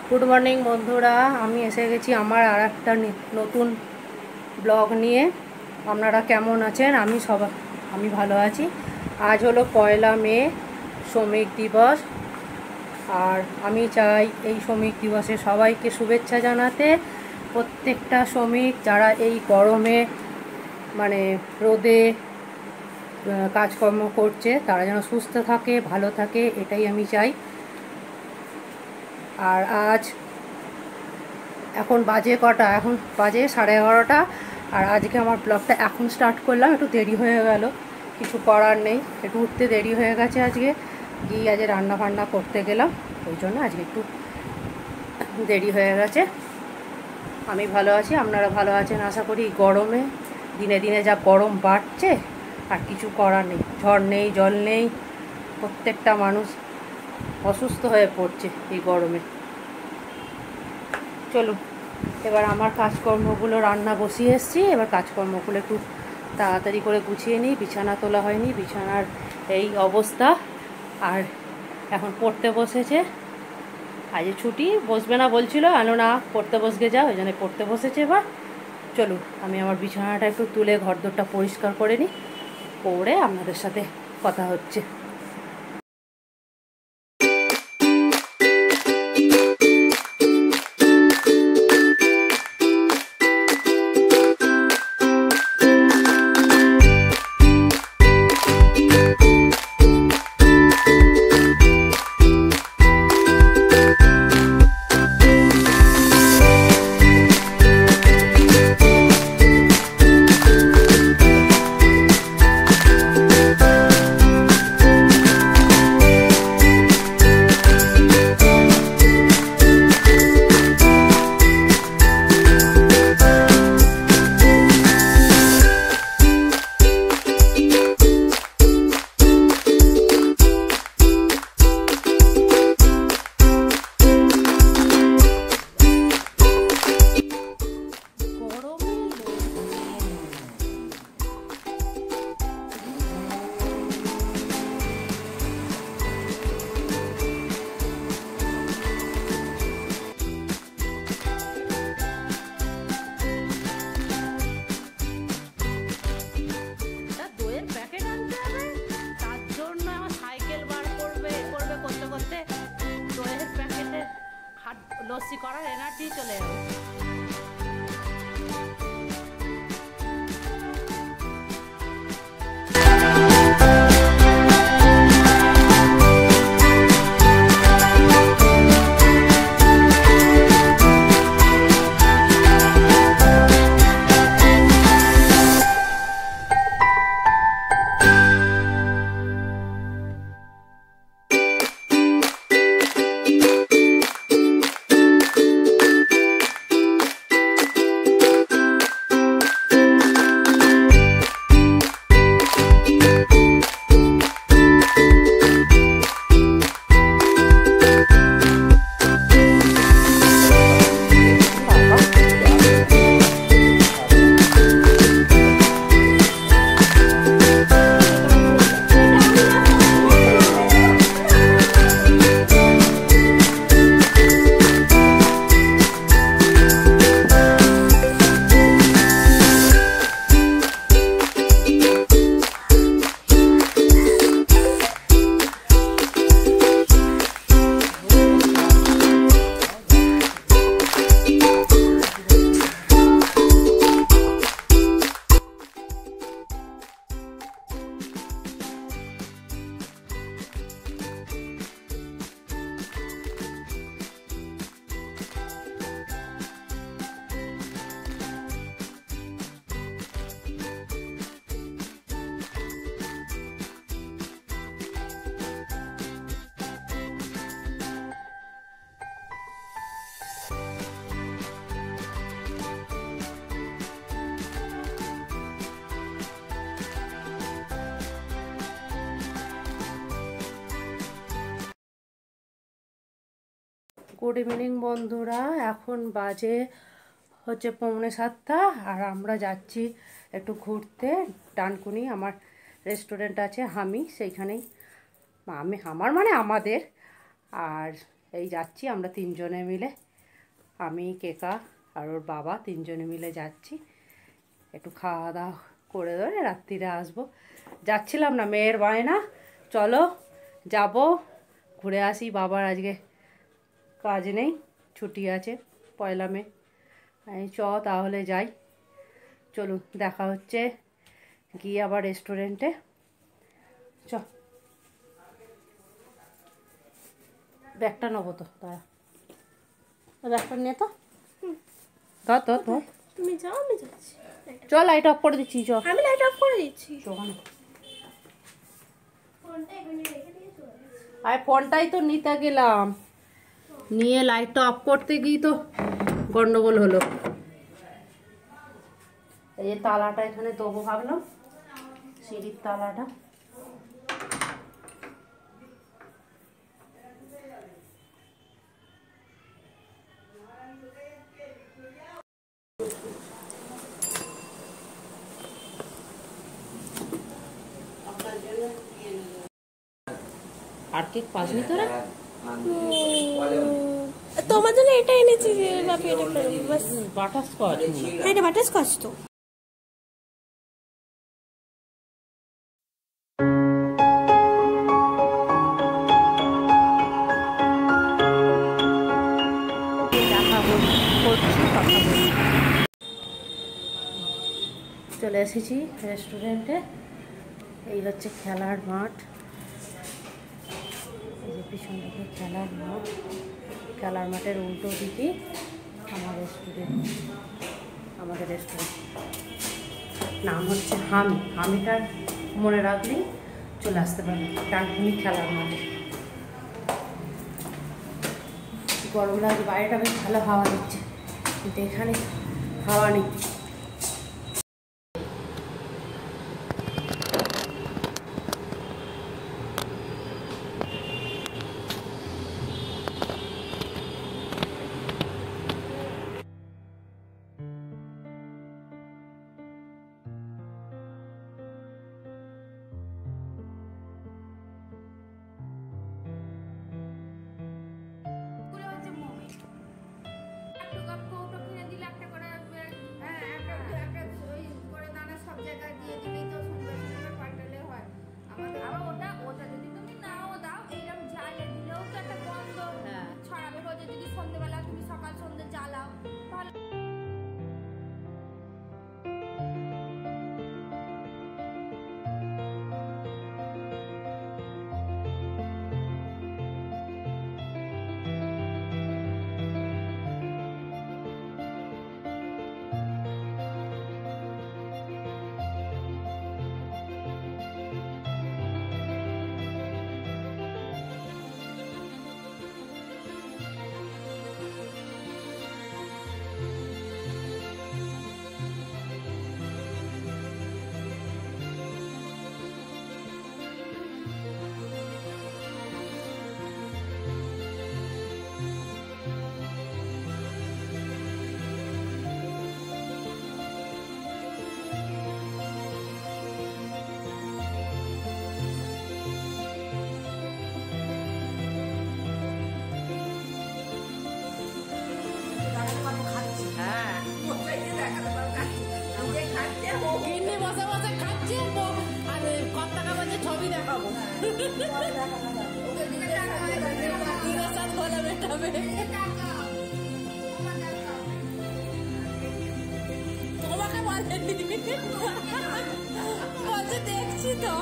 Good morning বন্ধুরা, আমি এসে গেছি আমার আর একটা নতুন ব্লগ নিয়ে। আপনারা কেমন আছেন? আমি ভালো আছি। আজ হলো 1 মে, শ্রমিক দিবস। আর আমি চাই এই শ্রমিক দিবসে সবাইকে শুভেচ্ছা জানাতে। প্রত্যেকটা শ্রমিক যারা এই গরমে মানে রোদে কাজকর্ম করছে তারা যেন সুস্থ থাকে, ভালো থাকে, এটাই আমি চাই। আর এখন বাজে কটা? এখন বাজে 11:30। আর আজকে আমার ব্লগটা এখন স্টার্ট করলাম, একটু দেরি হয়ে গেল, কিছু করার নেই, একটু উঠতে দেরি হয়ে গেছে। আজকে রান্না বান্না করতে গেলাম, ওই জন্য আজকে একটু দেরি হয়ে গেছে। আমি ভালো আছি, আপনারা ভালো আছেন আশা করি। গরমে দিনে দিনে যা গরম বাড়ছে, আর কিছু করার নেই, ঝড় নেই, জল নেই, প্রত্যেকটা মানুষ অসুস্থ হয়ে পড়ছে এই গরমে। চলুন, এবার আমার কাজকর্মগুলো, রান্না বসিয়ে এসেছি, এবার কাজকর্মগুলো একটু তাড়াতাড়ি করে গুছিয়ে নিই। বিছানা তোলা হয়নি, বিছানার এই অবস্থা। আর এখন পড়তে বসেছে, আজ ছুটি, বসবে না বলছিল, না পড়তে বসবে যা, ওই জন্য পড়তে বসেছে। এবার চলুন, আমি আমার বিছানাটা একটু তুলে ঘরদোরটা পরিষ্কার করে নিই, করে আপনাদের সাথে কথা হচ্ছে। লস্যি করার এনার্জি চলে যাবে। গুড ইভিনিং বন্ধুরা, এখন বাজে হচ্ছে 6:45। আর আমরা যাচ্ছি একটু ঘুরতে ডানকুনি। আমার রেস্টুরেন্ট আছে হামি, সেইখানেই, আমার মানে আমাদের। আর এই যাচ্ছি আমরা তিনজনে মিলে, আমি কেকা আর ওর বাবা তিনজনে মিলে যাচ্ছি। একটু খাওয়া দাওয়া করে ধরে রাত্রিরে আসবো। যাচ্ছিলাম না, মেয়ের বায়না চলো যাব ঘুরে আসি, বাবার আজকে কাজ নেই, ছুটি আছে 1 মে। আমি চ তাহলে যাই, চলুন দেখা হচ্ছে গিয়ে আবার রেস্টুরেন্টে। চ ব্যাগটা নেবো তো, তারা ব্যাগটা নিয়ে তো ধর ধর ধর, তুমি যাও আমি যাচ্ছি। চল লাইট অফ করে দিচ্ছি, চল আমি লাইট অফ করে দিচ্ছি। আর ফোনটাই তো নিতে গেলাম, নিয়ে লাইটটা অফ করতে গিয়ে তো গন্ডগোল হলো। এই যে তালাটা এখানে দেবো ভাবলাম, সিঁড়ির তালাটা। আর কেক পাসনি তোরা? তোমার জন্য এটা এনেছি যে বাপি, এটা বাস। বাটারস্কচ? হ্যাঁ এটা বাটারস্কচ তো। চলে এসেছি রেস্টুরেন্টে। এই হচ্ছে খেলার মাঠ, এই যে পিছন দিকে খেলার মাঠ, খেলার মাঠের উল্টো দিকে আমাদের রেস্টুরেন্ট নাম হচ্ছে হামি। হামিটার মনে রাখলেই চলে আসতে পারবে ডানকুনি খেলার মাঠে। গরম লাগে, বাইরেটা বেশ ভালো হাওয়া দিচ্ছে, কিন্তু এখানে হাওয়া নেই। সন্ধ্যেবেলা তুমি সকাল সন্ধ্যে জ্বালাও তাহলে ছবি দেখাবো। তোমাকে বলে দেখছি তো।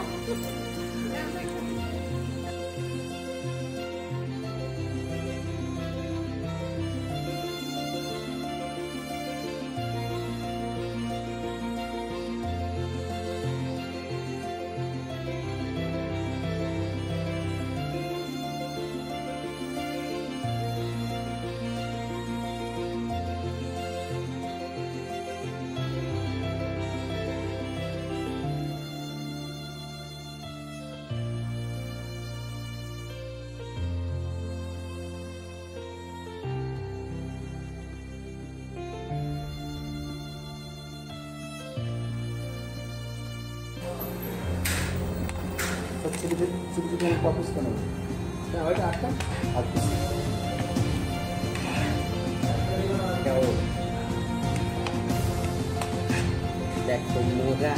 चिली चिकन वापस करना है, क्या होगा आपका? দেখো মোরা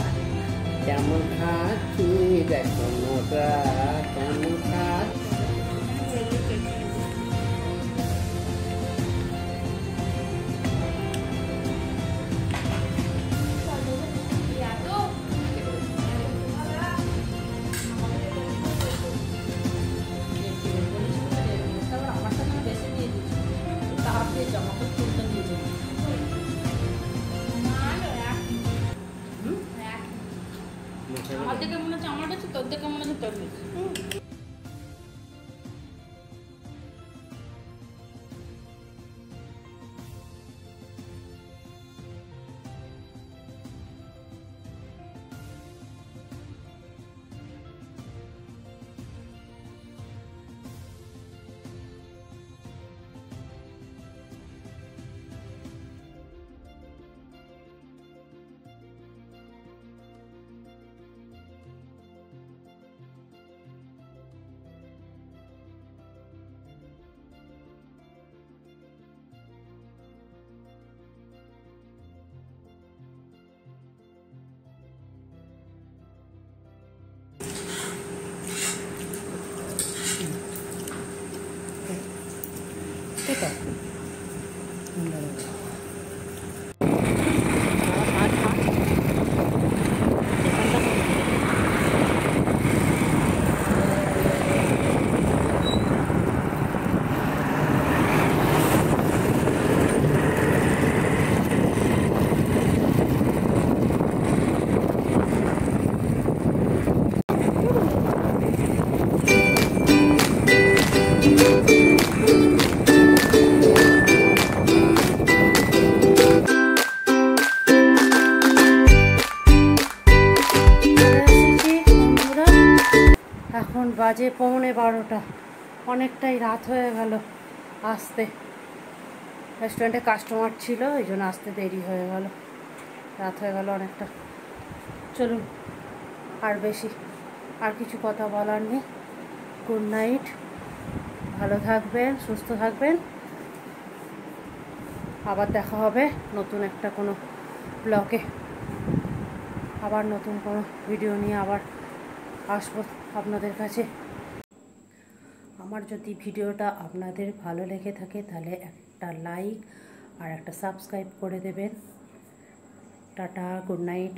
কেমন খাচ্ছি, দেখো মোরা কেমন খাচ্ছি। আমার দেখে মনে হচ্ছে আমার বেশি, তোর দেখে মনে হচ্ছে তোর বেশি। ঠিক আছে এখন বাজে 11:15, অনেকটাই রাত হয়ে গেল আসতে। রেস্টুরেন্টে কাস্টমার ছিল, এই জন্য আসতে দেরি হয়ে গেল, রাত হয়ে গেল অনেকটা। চলুন, আর কিছু কথা বলার নেই। গুড নাইট, ভালো থাকবেন, সুস্থ থাকবেন। আবার দেখা হবে নতুন একটা কোনো ব্লগে, আবার নতুন কোনো ভিডিও নিয়ে আবার আসবো আপনাদের কাছে। আমার যদি ভিডিওটা আপনাদের ভালো লেগে থাকে তাহলে একটা লাইক আর একটা সাবস্ক্রাইব করে দেবেন। Tata, good night.